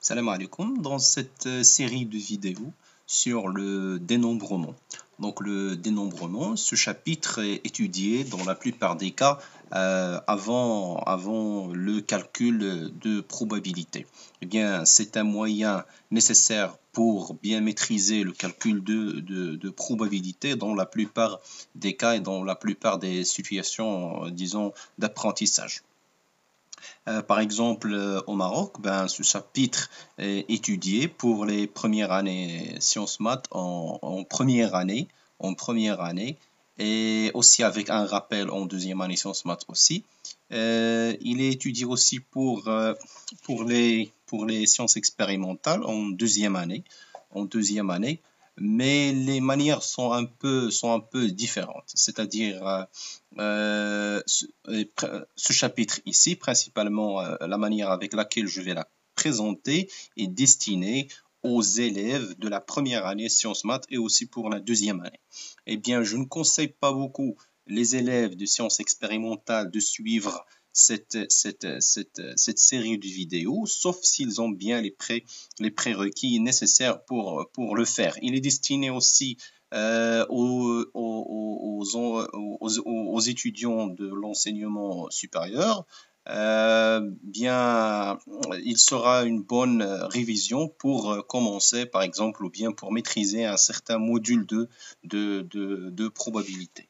Salam alaikum, dans cette série de vidéos sur le dénombrement. Donc le dénombrement, ce chapitre est étudié dans la plupart des cas avant le calcul de probabilité. Eh bien, c'est un moyen nécessaire pour bien maîtriser le calcul de probabilité dans la plupart des cas et dans la plupart des situations, disons, d'apprentissage. Par exemple, au Maroc, ce chapitre est étudié pour les premières années sciences maths en première année, et aussi avec un rappel en deuxième année sciences maths aussi. Il est étudié aussi pour les sciences expérimentales en deuxième année, mais les manières sont un peu différentes. C'est-à-dire, ce chapitre ici, principalement la manière avec laquelle je vais la présenter, est destiné aux élèves de la première année sciences maths et aussi pour la deuxième année. Eh bien, je ne conseille pas beaucoup les élèves de sciences expérimentales de suivre cette série de vidéos, sauf s'ils ont bien les prérequis nécessaires pour le faire. Il est destiné aussi aux étudiants de l'enseignement supérieur. Il sera une bonne révision pour commencer, par exemple, ou bien pour maîtriser un certain module de probabilité.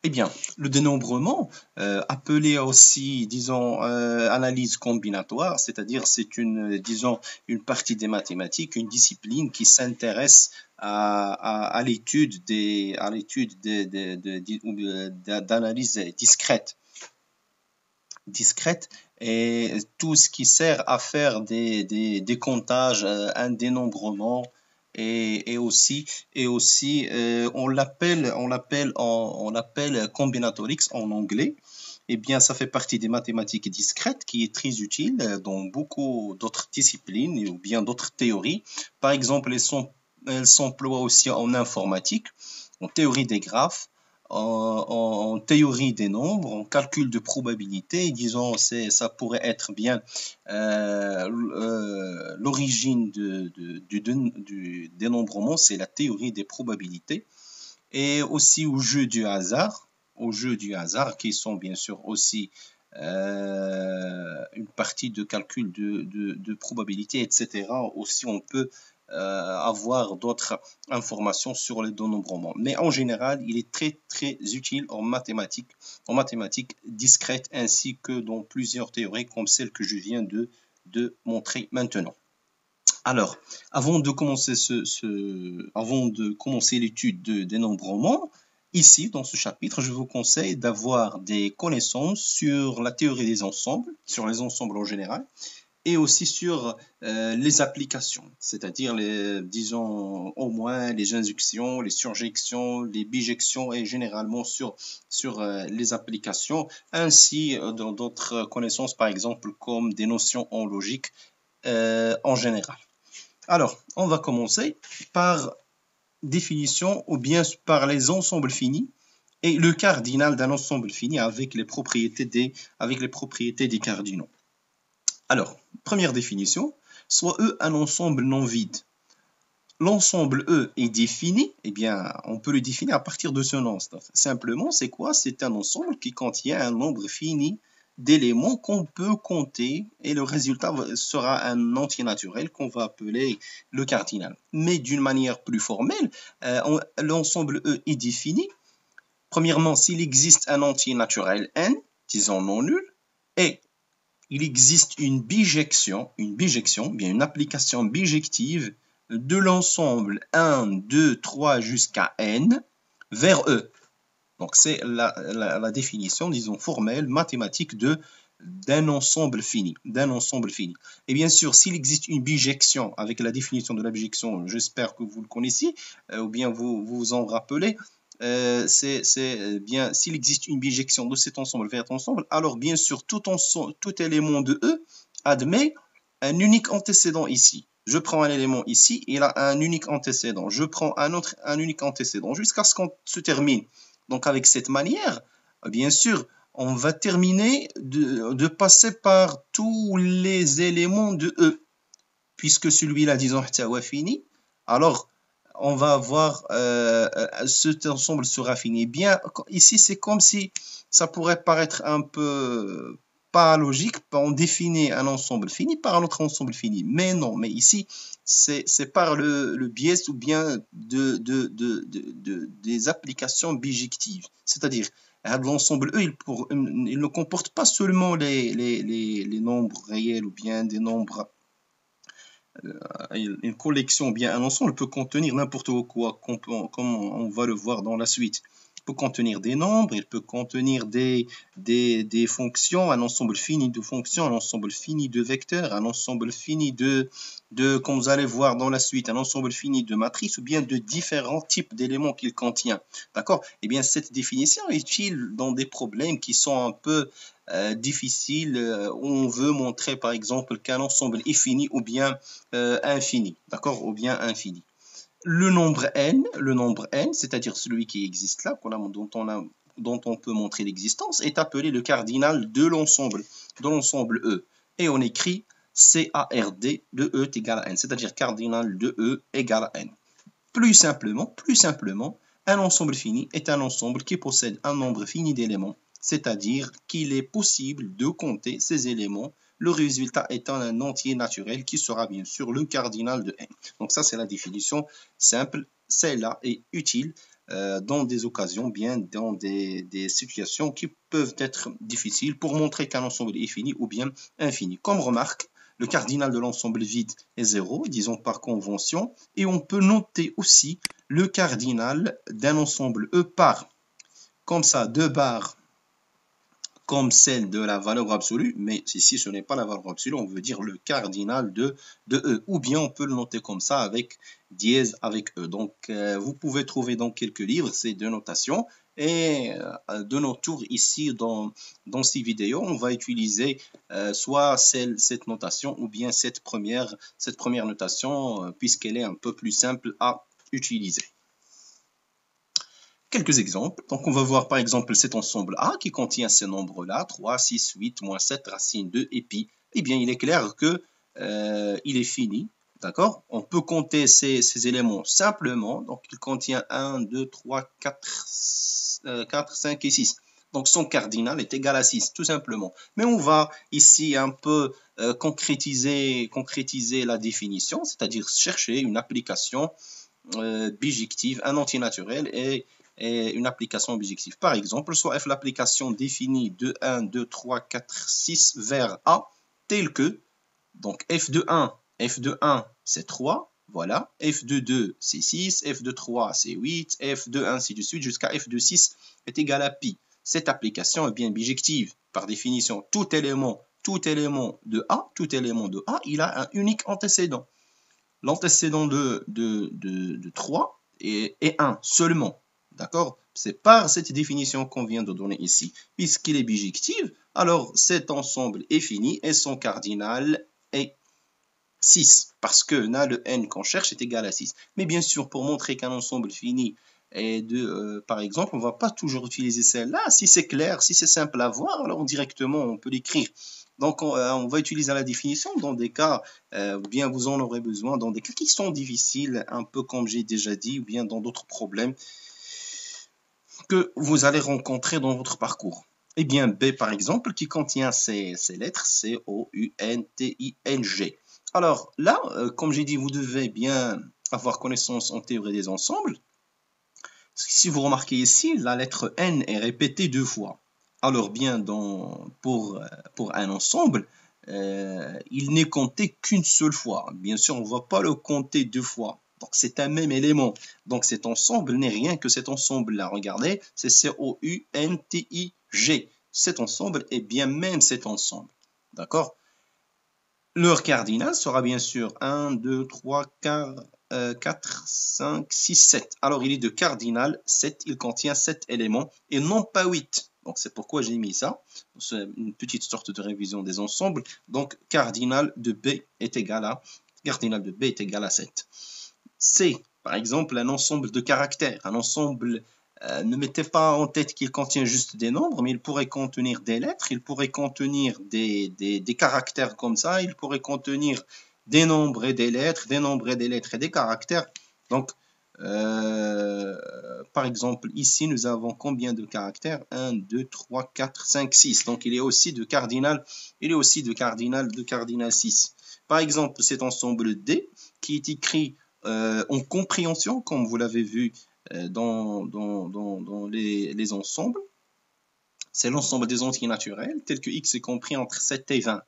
Eh bien, le dénombrement, appelé aussi, disons, analyse combinatoire, c'est-à-dire c'est une partie des mathématiques, une discipline qui s'intéresse à l'étude d'analyse discrète et tout ce qui sert à faire des comptages, un dénombrement. Et aussi, on l'appelle combinatorics en anglais. Eh bien, ça fait partie des mathématiques discrètes qui est très utile dans beaucoup d'autres disciplines ou bien d'autres théories. Par exemple, elles s'emploient aussi en informatique, en théorie des graphes, en théorie des nombres, en calcul de probabilité. Disons, ça pourrait être bien l'origine du dénombrement, c'est la théorie des probabilités, et aussi aux jeux du hasard, qui sont bien sûr aussi une partie de calcul de probabilité, etc. Aussi, on peut avoir d'autres informations sur le dénombrement. Mais en général, il est très utile en mathématiques discrètes ainsi que dans plusieurs théories comme celle que je viens de montrer maintenant. Alors, avant de commencer l'étude de dénombrement, ici, dans ce chapitre, je vous conseille d'avoir des connaissances sur la théorie des ensembles, sur les ensembles en général, et aussi sur les applications, c'est-à-dire, disons, au moins les injections, les surjections, les bijections, et généralement sur les applications, ainsi dans d'autres connaissances, par exemple, comme des notions en logique en général. Alors, on va commencer par définition ou bien par les ensembles finis et le cardinal d'un ensemble fini avec les propriétés des cardinaux. Alors, première définition, soit E un ensemble non vide. L'ensemble E est défini, eh bien, on peut le définir à partir de ce nom. Simplement, c'est quoi? C'est un ensemble qui contient un nombre fini d'éléments qu'on peut compter et le résultat sera un entier naturel qu'on va appeler le cardinal. Mais d'une manière plus formelle, l'ensemble E est défini. Premièrement, s'il existe un entier naturel n, disons non nul, et il existe une bijection, bien une application bijective de l'ensemble 1, 2, 3 jusqu'à n vers E. Donc, c'est la définition, disons, formelle, mathématique d'un ensemble fini. Et bien sûr, s'il existe une bijection, avec la définition de la bijection, j'espère que vous le connaissez, ou bien vous vous en rappelez, c'est bien, s'il existe une bijection de cet ensemble vers cet ensemble, alors bien sûr, tout élément de E admet un unique antécédent ici. Je prends un élément ici, il a un unique antécédent. Je prends un unique antécédent, jusqu'à ce qu'on se termine. Donc, avec cette manière, bien sûr, on va terminer de passer par tous les éléments de E. Puisque celui-là, disons, fini, alors on va avoir cet ensemble sera fini. Bien, ici, c'est comme si ça pourrait paraître un peu pas logique. On définit un ensemble fini par un autre ensemble fini. Mais non, mais ici, c'est par le biais ou bien des applications bijectives. C'est-à-dire, l'ensemble E, il ne comporte pas seulement les nombres réels ou bien des nombres une collection, bien un ensemble peut contenir n'importe quoi, comme on va le voir dans la suite. Il peut contenir des nombres, il peut contenir des fonctions, un ensemble fini de fonctions, un ensemble fini de vecteurs, un ensemble fini comme vous allez voir dans la suite, un ensemble fini de matrices ou bien de différents types d'éléments qu'il contient. D'accord? Eh bien, cette définition est utile dans des problèmes qui sont un peu difficiles, où on veut montrer par exemple qu'un ensemble est fini ou bien infini, d'accord, ou bien infini. Le nombre n, c'est-à-dire celui qui existe là, dont on peut montrer l'existence, est appelé le cardinal de l'ensemble E. Et on écrit CARD de E est égal à n, c'est-à-dire cardinal de E égale à n. Plus simplement, un ensemble fini est un ensemble qui possède un nombre fini d'éléments, c'est-à-dire qu'il est possible de compter ces éléments, le résultat étant un entier naturel qui sera bien sûr le cardinal de n. Donc ça, c'est la définition simple. Celle-là est utile dans des occasions, bien dans des situations qui peuvent être difficiles pour montrer qu'un ensemble est fini ou bien infini. Comme remarque, le cardinal de l'ensemble vide est 0, disons par convention, et on peut noter aussi le cardinal d'un ensemble E par, comme ça, 2 barres comme celle de la valeur absolue, mais ici ce n'est pas la valeur absolue, on veut dire le cardinal de E, ou bien on peut le noter comme ça avec dièse avec E. Donc vous pouvez trouver dans quelques livres ces deux notations, et de nos tours ici dans ces vidéos, on va utiliser soit cette notation ou bien cette première notation, puisqu'elle est un peu plus simple à utiliser. Quelques exemples. Donc, on va voir par exemple cet ensemble A qui contient ces nombres-là, 3, 6, 8, moins 7, racine 2 et pi. Eh bien, il est clair que il est fini. D'accord? On peut compter ces éléments simplement. Donc, il contient 1, 2, 3, 4, 5 et 6. Donc, son cardinal est égal à 6, tout simplement. Mais on va ici un peu concrétiser la définition, c'est-à-dire chercher une application bijective, un entier naturel et une application bijective. Par exemple, soit f l'application définie de 1, 2, 3, 4, 6 vers A, tel que, donc f de 1 c'est 3, voilà, f de 2 c'est 6, f de 3 c'est 8, f de 1 ainsi de suite, jusqu'à f de 6 est égal à pi. Cette application est bien bijective. Par définition, tout élément de A, il a un unique antécédent. L'antécédent de 3 est 1 seulement. D'accord? C'est par cette définition qu'on vient de donner ici. Puisqu'il est bijectif, alors cet ensemble est fini et son cardinal est 6. Parce que là, le n qu'on cherche est égal à 6. Mais bien sûr, pour montrer qu'un ensemble fini est par exemple, on ne va pas toujours utiliser celle-là. Si c'est clair, si c'est simple à voir, alors directement, on peut l'écrire. Donc, on va utiliser la définition dans des cas, ou bien vous en aurez besoin dans des cas qui sont difficiles, un peu comme j'ai déjà dit, ou bien dans d'autres problèmes que vous allez rencontrer dans votre parcours. Eh bien, B, par exemple, qui contient ces lettres, C, O, U, N, T, I, N, G. Alors là, comme j'ai dit, vous devez bien avoir connaissance en théorie des ensembles. Si vous remarquez ici, la lettre N est répétée 2 fois. Alors bien, pour un ensemble, il n'est compté qu'une seule fois. Bien sûr, on ne va pas le compter 2 fois. Donc, c'est un même élément. Donc, cet ensemble n'est rien que cet ensemble-là. Regardez, c'est C-O-U-N-T-I-G. Cet ensemble est bien même cet ensemble. D'accord? Leur cardinal sera bien sûr 1, 2, 3, 4, 5, 6, 7. Alors, il est de cardinal 7. Il contient 7 éléments et non pas 8. Donc, c'est pourquoi j'ai mis ça. C'est une petite sorte de révision des ensembles. Donc, cardinal de B est égal à 7. C, par exemple, un ensemble de caractères, un ensemble ne mettez pas en tête qu'il contient juste des nombres, mais il pourrait contenir des lettres, il pourrait contenir des caractères comme ça, il pourrait contenir des nombres et des lettres, des nombres et des lettres et des caractères. Donc, par exemple, ici, nous avons combien de caractères? 1, 2, 3, 4, 5, 6. Donc, il y a aussi de cardinal, de cardinal 6. Par exemple, cet ensemble D qui est écrit en compréhension, comme vous l'avez vu dans les ensembles, c'est l'ensemble des entiers naturels, tel que x est compris entre 7 et 20.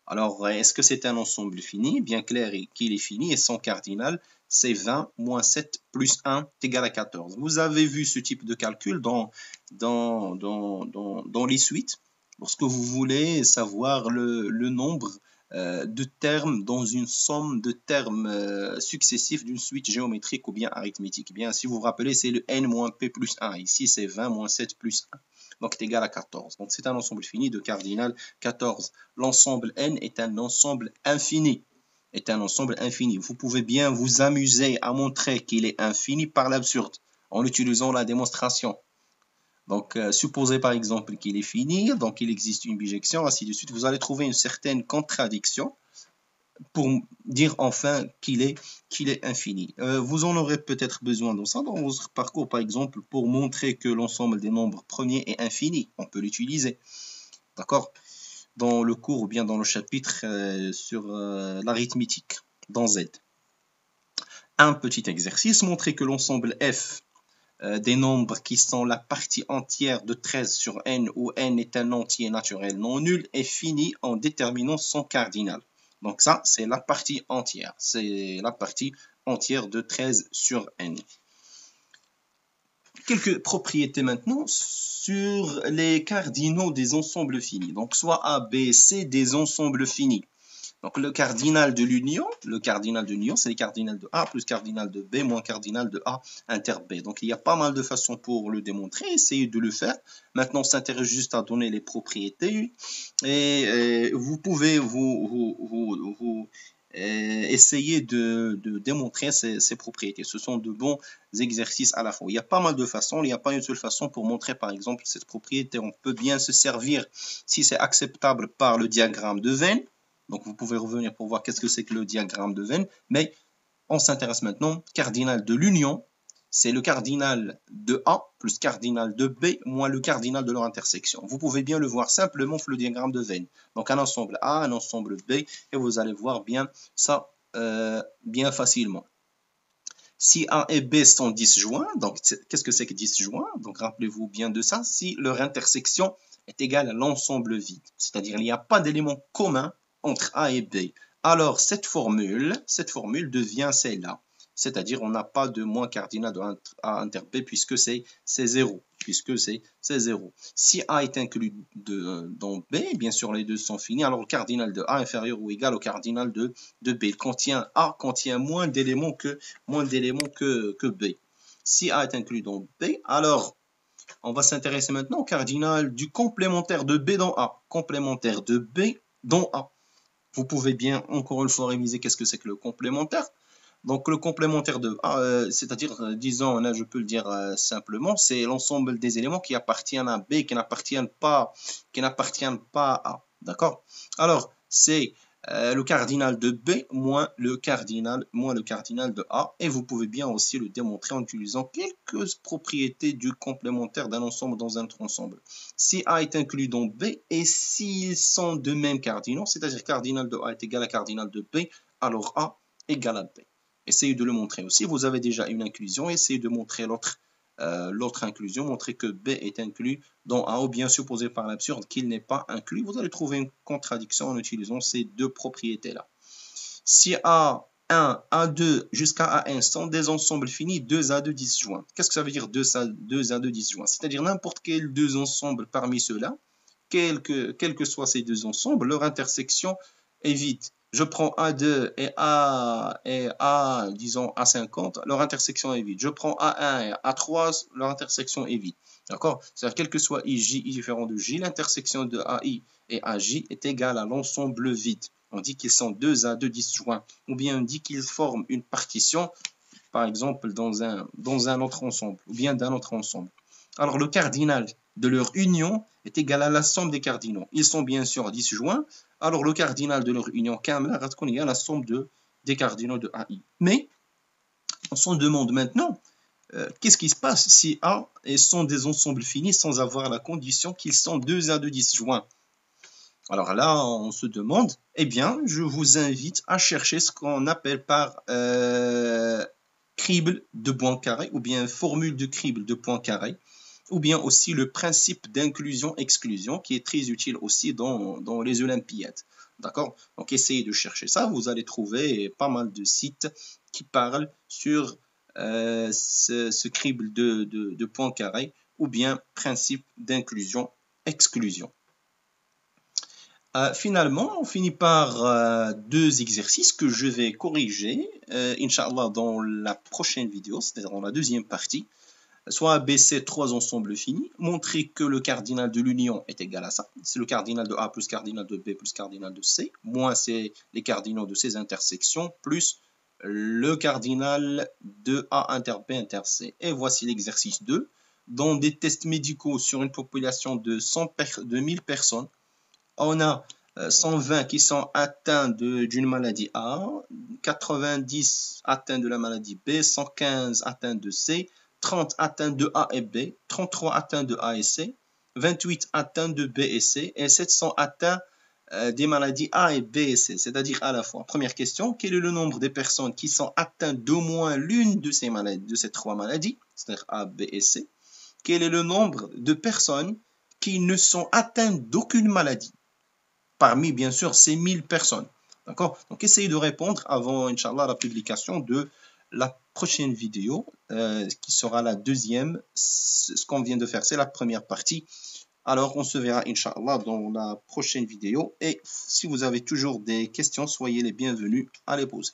Alors, est-ce que c'est un ensemble fini? Bien clair qu'il est fini, et son cardinal, c'est 20 moins 7 plus 1 est égal à 14. Vous avez vu ce type de calcul dans les suites, lorsque vous voulez savoir le nombre de termes dans une somme de termes successifs d'une suite géométrique ou bien arithmétique. Eh bien, si vous vous rappelez, c'est le n moins p plus 1. Ici, c'est 20 moins 7 plus 1. Donc, c'est égal à 14. Donc, c'est un ensemble fini de cardinal 14. L'ensemble n est un ensemble infini. Vous pouvez bien vous amuser à montrer qu'il est infini par l'absurde en utilisant la démonstration. Donc, supposez par exemple qu'il est fini, donc il existe une bijection, ainsi de suite. Vous allez trouver une certaine contradiction pour dire enfin qu'il est infini. Vous en aurez peut-être besoin dans ça dans votre parcours, par exemple, pour montrer que l'ensemble des nombres premiers est infini. On peut l'utiliser. D'accord? Dans le cours ou bien dans le chapitre sur l'arithmétique, dans Z. Un petit exercice, montrer que l'ensemble F des nombres qui sont la partie entière de 13 sur n, où n est un entier naturel non nul, est fini en déterminant son cardinal. Donc ça, c'est la partie entière. C'est la partie entière de 13 sur n. Quelques propriétés maintenant sur les cardinaux des ensembles finis. Donc soit A, B, C des ensembles finis. Donc le cardinal de l'union, c'est le cardinal de A plus cardinal de B moins cardinal de A inter B. Donc il y a pas mal de façons pour le démontrer, essayez de le faire. Maintenant on s'intéresse juste à donner les propriétés et vous pouvez essayer de démontrer ces propriétés. Ce sont de bons exercices à la fois. Il y a pas mal de façons, il n'y a pas une seule façon pour montrer par exemple cette propriété. On peut bien se servir, si c'est acceptable, par le diagramme de Venn. Donc, vous pouvez revenir pour voir qu'est-ce que c'est que le diagramme de Venn. Mais on s'intéresse maintenant, cardinal de l'union, c'est le cardinal de A plus cardinal de B moins le cardinal de leur intersection. Vous pouvez bien le voir simplement sur le diagramme de Venn. Donc, un ensemble A, un ensemble B, et vous allez voir bien ça bien facilement. Si A et B sont disjoints, donc qu'est-ce que c'est que disjoint? Donc, rappelez-vous bien de ça, si leur intersection est égale à l'ensemble vide, c'est-à-dire il n'y a pas d'élément commun entre A et B. Alors, cette formule devient celle-là. C'est-à-dire, on n'a pas de moins cardinal de A inter B puisque c'est 0. Si A est inclus dans B, bien sûr, les deux sont finis. Alors, le cardinal de A inférieur ou égal au cardinal de B. A contient moins d'éléments que B. Si A est inclus dans B, alors on va s'intéresser maintenant au cardinal du complémentaire de B dans A. Complémentaire de B dans A. Vous pouvez bien, encore une fois, réviser qu'est-ce que c'est que le complémentaire. Donc, le complémentaire de A, c'est-à-dire, disons, là, je peux le dire simplement, c'est l'ensemble des éléments qui appartiennent à B, qui n'appartiennent pas à A. D'accord? Alors, c'est le cardinal de B moins le cardinal de A. Et vous pouvez bien aussi le démontrer en utilisant quelques propriétés du complémentaire d'un ensemble dans un autre ensemble. Si A est inclus dans B et s'ils sont de même cardinaux, c'est-à-dire cardinal de A est égal à cardinal de B, alors A égale à B. Essayez de le montrer aussi. Vous avez déjà une inclusion. Essayez de montrer l'autre inclusion. Montrez que B est inclus dans A ou bien supposer par l'absurde qu'il n'est pas inclus. Vous allez trouver une contradiction en utilisant ces deux propriétés-là. Si A1, A2 jusqu'à A1 sont des ensembles finis, 2A2 disjoints. Qu'est-ce que ça veut dire 2A2 disjoints? C'est-à-dire n'importe quel deux ensembles parmi ceux-là, quels que soient ces deux ensembles, leur intersection est vide. Je prends A2 et A, disons A50, leur intersection est vide. Je prends A1 et A3, leur intersection est vide. D'accord? C'est-à-dire, quel que soit IJ différent de J, l'intersection de AI et AJ est égale à l'ensemble vide. On dit qu'ils sont 2A2 disjoints. Ou bien on dit qu'ils forment une partition, par exemple, dans un autre ensemble, ou bien d'un autre ensemble. Alors, le cardinal de leur union est égal à la somme des cardinaux. Ils sont bien sûr disjoints. Alors, le cardinal de leur union kamla غتكون هي la somme des cardinaux de AI. Mais, on se demande maintenant, qu'est-ce qui se passe si A sont des ensembles finis sans avoir la condition qu'ils sont 2 A de disjoints? Alors là, on se demande, eh bien, je vous invite à chercher ce qu'on appelle par crible de Poincaré, ou bien formule de crible de Poincaré, ou bien aussi le principe d'inclusion-exclusion, qui est très utile aussi dans les Olympiades. D'accord? Donc, essayez de chercher ça. Vous allez trouver pas mal de sites qui parlent sur ce crible de Poincaré, ou bien principe d'inclusion-exclusion. Finalement, on finit par 2 exercices que je vais corriger, Inch'Allah, dans la prochaine vidéo, c'est-à-dire dans la deuxième partie. Soit abaisser 3 ensembles finis, montrer que le cardinal de l'union est égal à ça. C'est le cardinal de A plus cardinal de B plus cardinal de C, moins c'est les cardinaux de ces intersections, plus le cardinal de A inter B inter C. Et voici l'exercice 2. Dans des tests médicaux sur une population de 1000 personnes, on a 120 qui sont atteints d'une maladie A, 90 atteints de la maladie B, 115 atteints de C, 30 atteints de A et B, 33 atteints de A et C, 28 atteints de B et C, et 700 atteints des maladies A et B et C, c'est-à-dire à la fois. Première question, quel est le nombre de personnes qui sont atteintes d'au moins l'une de ces maladies, de ces 3 maladies, c'est-à-dire A, B et C? Quel est le nombre de personnes qui ne sont atteintes d'aucune maladie? Parmi, bien sûr, ces 1000 personnes. D'accord? Donc, essayez de répondre avant, Inch'Allah, la publication de la prochaine vidéo, qui sera la deuxième. Ce qu'on vient de faire, c'est la première partie. Alors, on se verra, Inch'Allah, dans la prochaine vidéo. Et si vous avez toujours des questions, soyez les bienvenus à les poser.